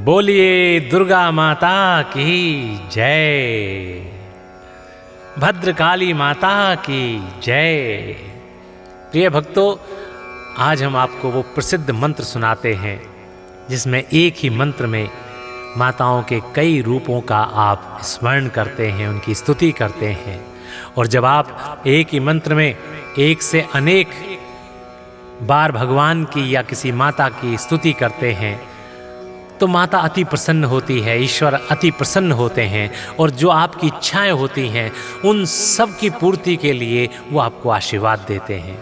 बोलिए दुर्गा माता की जय। भद्रकाली माता की जय। प्रिय भक्तों, आज हम आपको वो प्रसिद्ध मंत्र सुनाते हैं जिसमें एक ही मंत्र में माताओं के कई रूपों का आप स्मरण करते हैं, उनकी स्तुति करते हैं। और जब आप एक ही मंत्र में एक से अनेक बार भगवान की या किसी माता की स्तुति करते हैं तो माता अति प्रसन्न होती है, ईश्वर अति प्रसन्न होते हैं और जो आपकी इच्छाएं होती हैं उन सब की पूर्ति के लिए वो आपको आशीर्वाद देते हैं।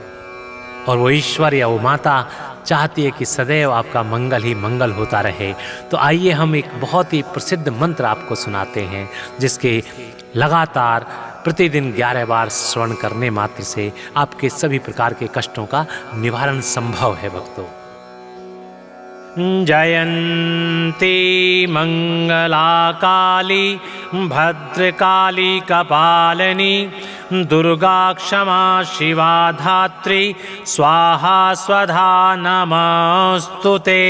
और वो ईश्वर या वो माता चाहती है कि सदैव आपका मंगल ही मंगल होता रहे। तो आइए हम एक बहुत ही प्रसिद्ध मंत्र आपको सुनाते हैं जिसके लगातार प्रतिदिन 11 बार श्रवण करने मात्र से आपके सभी प्रकार के कष्टों का निवारण संभव है। भक्तों, जयन्ती मंगला काली भद्रकाली कपालिनी दुर्गा क्षमा शिवा धात्री स्वाहा स्वधा नमस्तुते।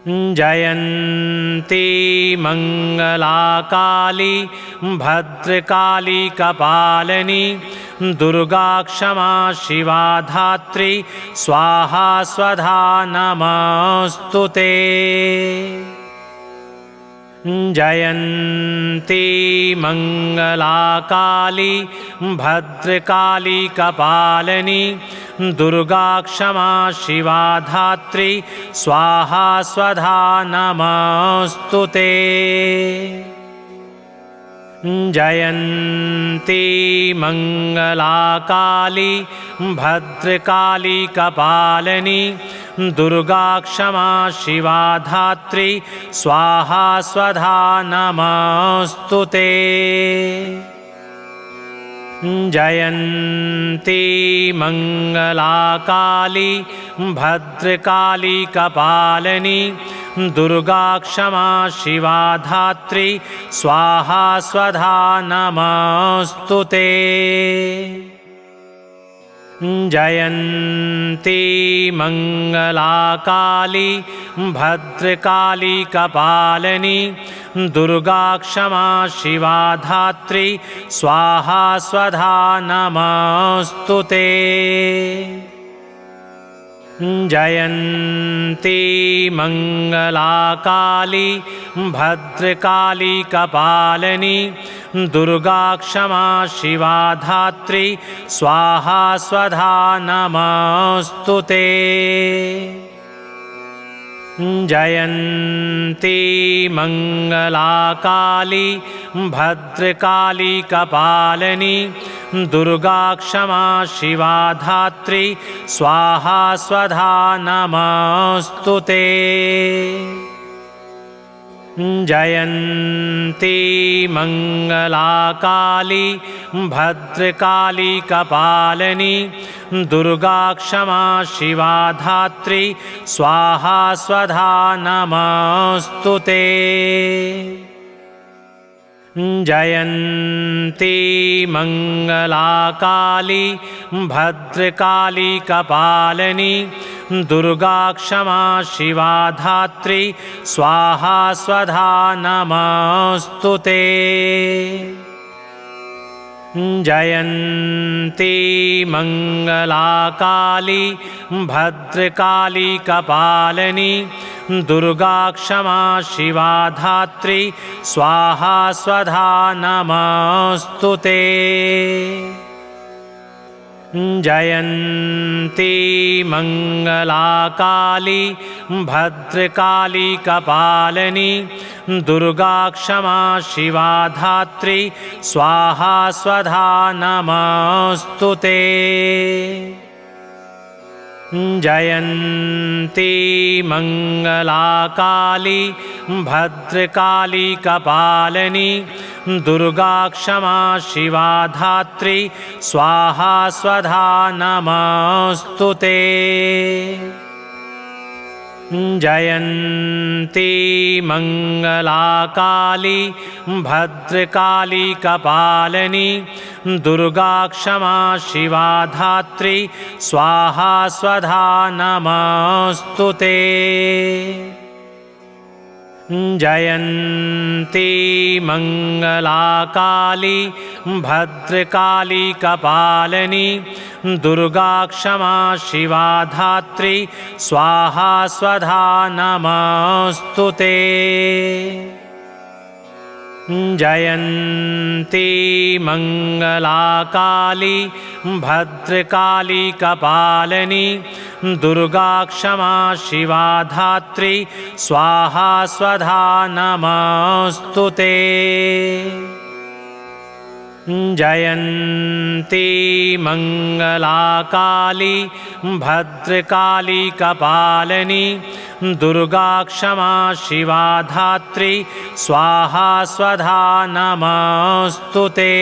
जयन्ती मंगला काली भद्रकाली कपालिनी दुर्गा क्षमा शिवा धात्री स्वाहा स्वधा नमस्तुते। जयन्ती मंगला काली भद्रकाली कपालिनी दुर्गा क्षमा शिवा धात्री स्वाहा स्वधा नमस्तुते। जयन्ती मंगला काली भद्रकाली कपालिनी दुर्गा क्षमा शिवा धात्री स्वाहा स्वधा नमस्तुते। जयन्ती मंगला काली भद्रकाली कपालिनी दुर्गा क्षमा शिवा धात्री स्वाहा स्वधा नमस्तुते। जयन्ती मंगला काली भद्रकाली कपालिनी दुर्गा क्षमा शिवा धात्री स्वाहा स्वधा नमस्तुते। जयन्ती मंगला काली भद्रकाली कपालिनी दुर्गा क्षमा शिवा धात्री स्वाहा स्वधा नमस्तुते। जयन्ती मंगला काली भद्रकाली कपालिनी दुर्गा क्षमा शिवा धात्री स्वाहा स्वधा नमस्तुते। जयन्ती मंगला काली भद्रकाली कपालिनी दुर्गा क्षमा शिवा धात्री स्वाहा स्वधा नमस्तुते। जयन्ती मंगला काली भद्रकाली कपालिनी दुर्गा क्षमा शिवा धात्री स्वाहा स्वधा नमस्तुते। जयन्ती मंगला काली भद्रकाली कपालिनी दुर्गा क्षमा शिवा धात्री स्वाहा स्वधा नमस्तुते। जयन्ती मंगला काली भद्रकाली कपालिनी दुर्गा क्षमा शिवा धात्री स्वाहा स्वधा नमस्तुते। जयन्ती मंगला काली भद्रकाली कपालिनी दुर्गा क्षमा शिवा धात्री स्वाहा स्वधा नमस्तुते। जयन्ती मङ्गलाकाली भद्रकाली कपालिनी दुर्गा क्षमा शिवा धात्री स्वाहा स्वधा नमस्तुते। जयन्ती मङ्गलाकाली भद्रकाली कपालिनी दुर्गा क्षमा शिवा धात्री स्वाहा स्वधा नमस्तुते। जयन्ती मङ्गलाकाली भद्रकाली कपालिनी दुर्गा क्षमा शिवा धात्री स्वाहा स्वधा नमस्तुते। जयन्ती मङ्गलाकाली भद्रकाली कपालिनी दुर्गा क्षमा शिवा धात्री स्वाहा स्वधा नमस्तुते।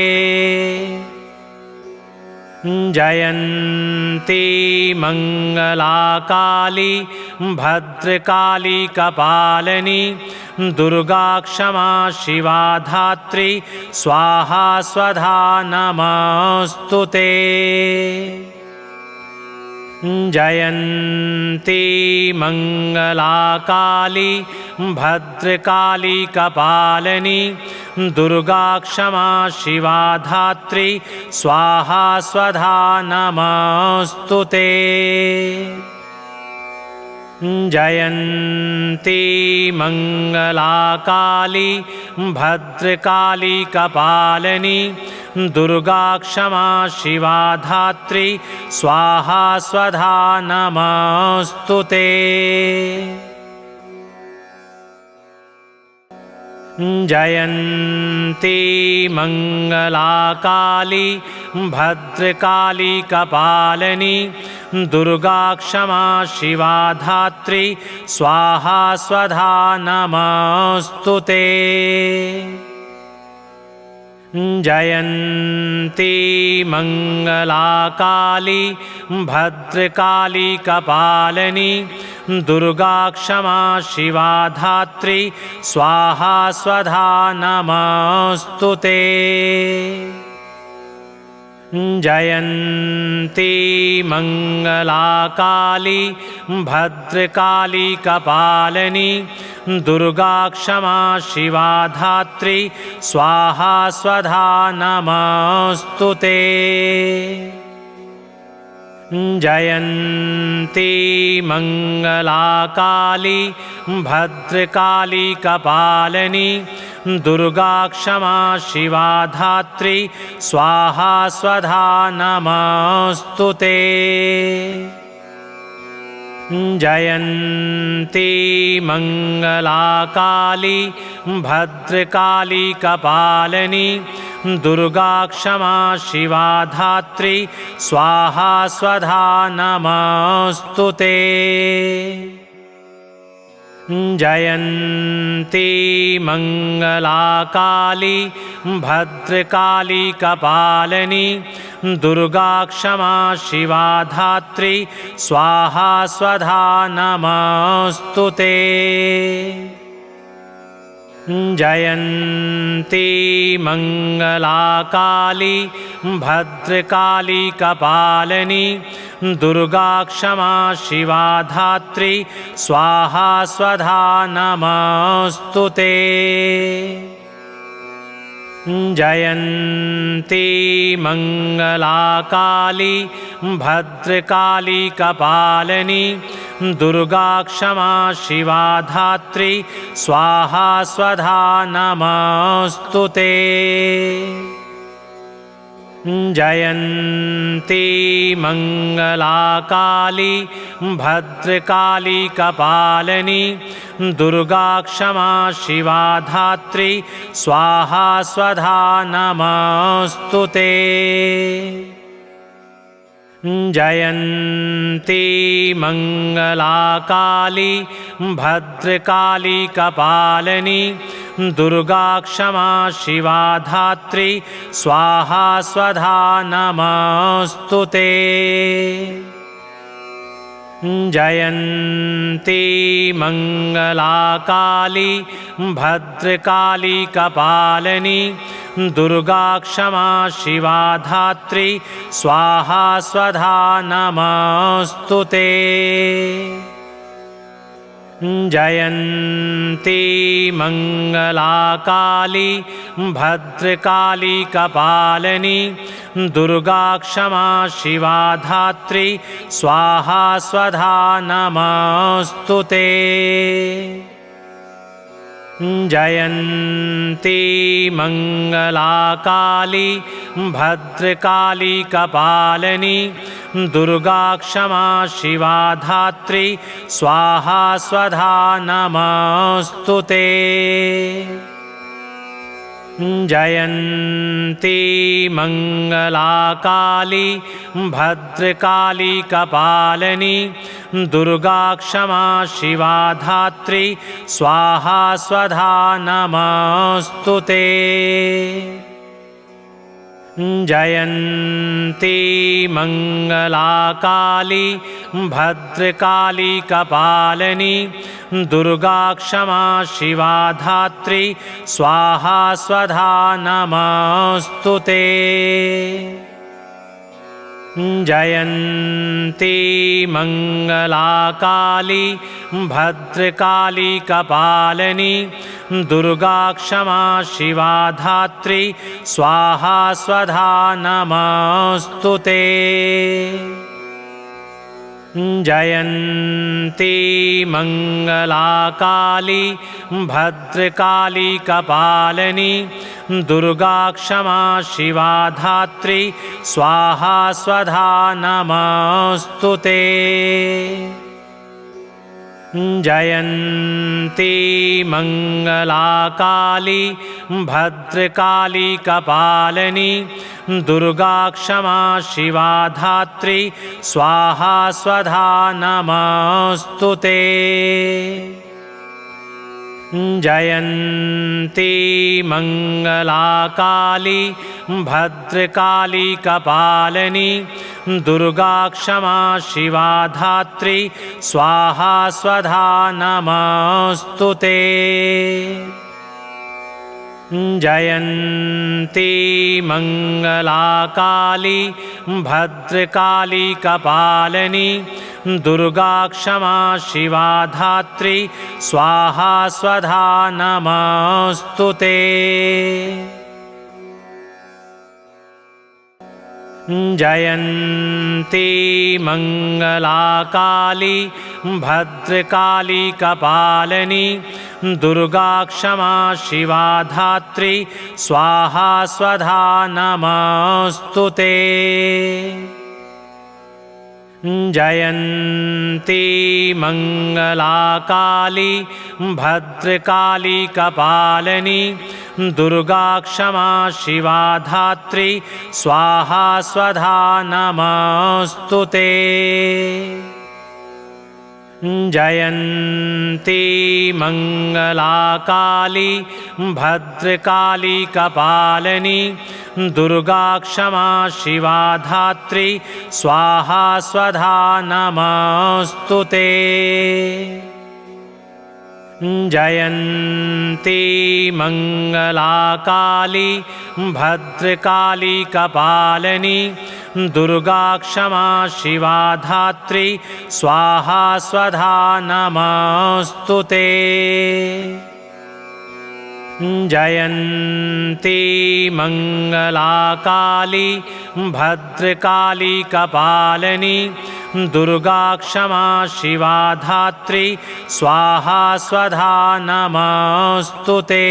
जयन्ती मङ्गलाकाली भद्रकाली कपालिनी दुर्गा क्षमा शिवा धात्री स्वाहा स्वधा नमस्तुते। जयन्ती मङ्गलाकाली भद्रकाली कपालिनी दुर्गा क्षमा शिवा धात्री स्वाहा स्वधा नमस्तुते। जयन्ती मङ्गलाकाली भद्रकाली कपालिनी दुर्गा क्षमा शिवा धात्री स्वाहा स्वधा नमस्तुते। जयन्ती मङ्गलाकाली भद्रकाली कपालिनी दुर्गा क्षमा शिवा धात्री स्वाहा स्वधा नमस्तुते। जयन्ती मङ्गलाकाली भद्रकाली कपालिनी दुर्गा क्षमा शिवा धात्री स्वाहा स्वधा नमस्तुते। जयन्ती मङ्गलाकाली भद्रकाली कपालिनी दुर्गा क्षमा शिवा धात्री स्वाहा स्वधा नमस्तुते। जयन्ती मङ्गलाकाली भद्रकाली कपालिनी दुर्गा क्षमा शिवा धात्री स्वाहा स्वधा नमस्तुते। जयन्ती मङ्गलाकाली भद्रकाली कपालिनी दुर्गा क्षमा शिवा धात्री स्वाहा स्वधा नमस्तुते। जयन्ती मङ्गलाकाली भद्रकाली कपालिनी दुर्गा क्षमा शिवा धात्री स्वाहा स्वधा नमस्तुते। जयन्ती मङ्गलाकाली भद्रकाली कपालिनी दुर्गा क्षमा शिवा धात्री स्वाहा स्वधा नमस्तुते। जयन्ती मङ्गलाकाली भद्रकाली कपालिनी दुर्गा क्षमा शिवा धात्री स्वाहा स्वधा नमस्तुते। जयन्ती मङ्गलाकाली भद्रकाली कपालिनी दुर्गा क्षमा शिवा धात्री स्वाहा स्वधा नमस्तुते। जयन्ती मङ्गलाकाली भद्रकाली कपालिनी दुर्गा क्षमा शिवा धात्री स्वाहा स्वधा नमस्तुते। जयन्ती मंगला काली भद्रकाली कपालिनी दुर्गा क्षमा शिवा धात्री स्वाहा स्वधा नमस्तुते। जयन्ती मंगला काली भद्रकाली कपालिनी दुर्गा क्षमा शिवा धात्री स्वाहा स्वधा नमस्तुते। जयन्ती मंगला काली भद्रकाली कपालिनी दुर्गा क्षमा शिवा धात्री स्वाहा स्वधा नमस्तुते। जयन्ती मंगला काली भद्रकाली कपालिनी दुर्गा क्षमा शिवा धात्री स्वाहा स्वधा नमस्तुते। जयन्ती मंगला काली भद्रकाली कपालिनी दुर्गा क्षमा शिवा धात्री स्वाहा स्वधा नमस्तुते। जयन्ती मंगला काली भद्रकाली कपालिनी दुर्गा क्षमा शिवा धात्री स्वाहा स्वधा नमस्तुते। जयन्ती मंगला काली भद्रकाली कपालिनी दुर्गा क्षमा शिवा धात्री स्वाहा स्वधा नमस्तुते। जयन्ती मंगला काली भद्रकाली कपालिनी दुर्गा क्षमा शिवा धात्री स्वाहा स्वधा नमस्तुते। जयन्ती मंगला काली भद्रकाली कपालिनी दुर्गा क्षमा शिवा धात्री स्वाहा स्वधा नमस्तुते। जयन्ती मंगला काली भद्रकाली कपालिनी दुर्गा क्षमा शिवा धात्री स्वाहा स्वधा नमस्तुते। जयन्ती मंगला काली भद्रकाली कपालिनी दुर्गा क्षमा शिवा धात्री स्वाहा स्वधा नमस्तुते। जयन्ती मंगला काली भद्रकाली कपालिनी दुर्गा क्षमा शिवा धात्री स्वाहा स्वधा नमस्तुते। जयन्ती मंगला काली भद्रकाली कपालिनी दुर्गा क्षमा शिवा धात्री स्वाहा स्वधा नमस्तुते। जयन्ती मंगला काली भद्रकाली कपालिनी दुर्गा क्षमा शिवा धात्री स्वाहा स्वधा नमस्तुते। जयन्ती मंगला काली भद्रकाली कपालिनी दुर्गा क्षमा शिवा धात्री स्वाहा स्वधा नमस्तुते।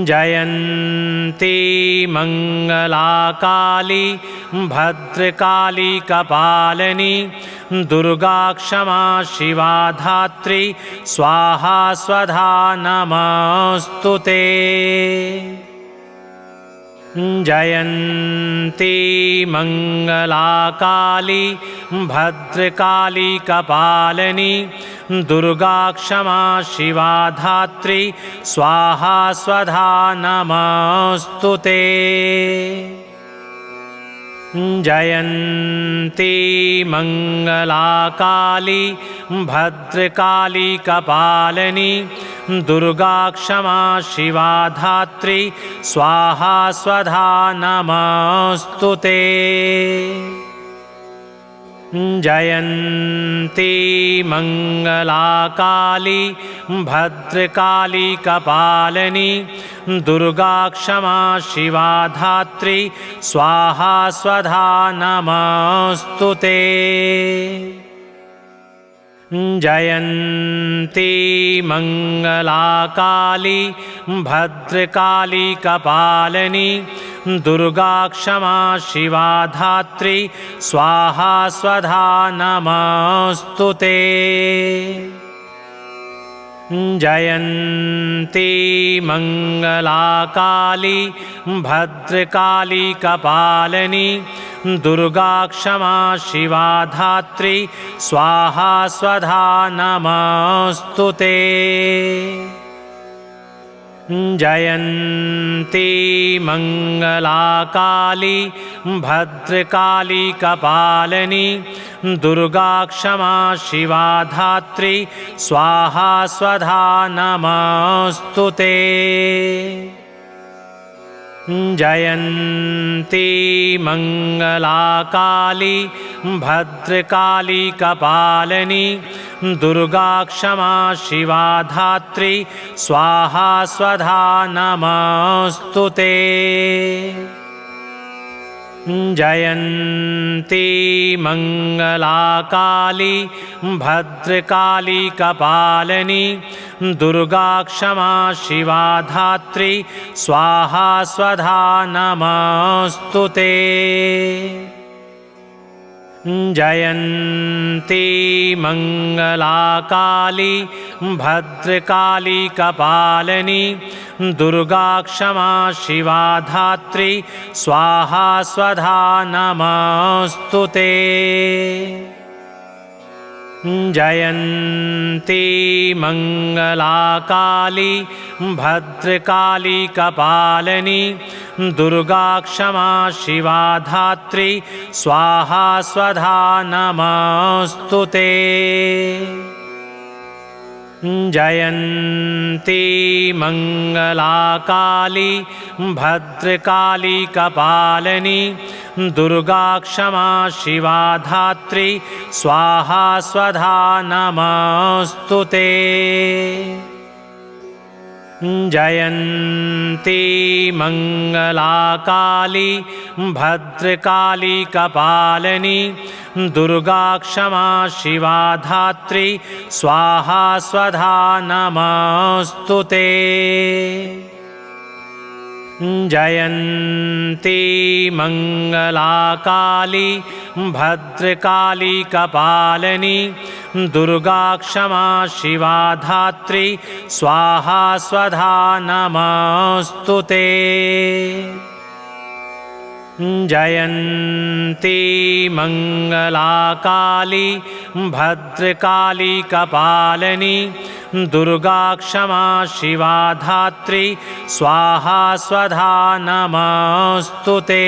जयन्ती मंगला काली भद्रकाली कपालिनी दुर्गा क्षमा शिवा धात्री स्वाहा स्वधा नमस्तुते। जयन्ती मंगला काली भद्रकाली कपालिनी दुर्गा क्षमा शिवा धात्री स्वाहा स्वधा नमस्तुते। जयन्ती मङ्गलाकाली भद्रकाली कपालिनी दुर्गा क्षमा शिवा धात्री स्वाहा स्वधा नमस्तुते। जयन्ती मङ्गलाकाली भद्रकाली कपालिनी दुर्गा क्षमा शिवा धात्री स्वाहा स्वधा नमस्तुते। जयन्ती मङ्गलाकाली भद्रकाली कपालिनी दुर्गा क्षमा शिवा धात्री स्वाहा स्वधा नमस्तुते। जयन्ती मङ्गलाकाली भद्रकाली कपालिनी दुर्गा क्षमा शिवा धात्री स्वाहा स्वधा नमस्तुते। जयन्ती मङ्गलाकाली भद्रकाली कपालिनी दुर्गा क्षमा शिवा धात्री स्वाहा स्वधा नमस्तुते। जयन्ती मङ्गलाकाली भद्रकाली कपालिनी दुर्गा क्षमा शिवा धात्री स्वाहा स्वधा नमस्तुते। जयन्ती मङ्गलाकाली भद्रकाली कपालिनी दुर्गा क्षमा शिवा धात्री स्वाहा स्वधा नमस्तुते। जयन्ती मङ्गलाकाली भद्रकाली कपालिनी दुर्गा क्षमा शिवा धात्री स्वाहा स्वधा नमस्तुते। जयन्ती मङ्गलाकाली भद्रकाली कपालिनी दुर्गा क्षमा शिवा धात्री स्वाहा स्वधा नमस्तुते। जयन्ती मङ्गलाकाली भद्रकाली कपालिनी दुर्गा क्षमा शिवा धात्री स्वाहा स्वधा नमस्तुते। जयन्ती मङ्गलाकाली भद्रकाली कपालिनी दुर्गा क्षमा शिवा धात्री स्वाहा स्वधा नमस्तुते। जयन्ती मङ्गलाकाली भद्रकाली कपालिनी दुर्गा क्षमा शिवा धात्री स्वाहा स्वधा नमस्तुते। जयन्ती मङ्गलाकाली भद्रकाली कपालिनी दुर्गा क्षमा शिवा धात्री स्वाहा स्वधा नमस्तुते।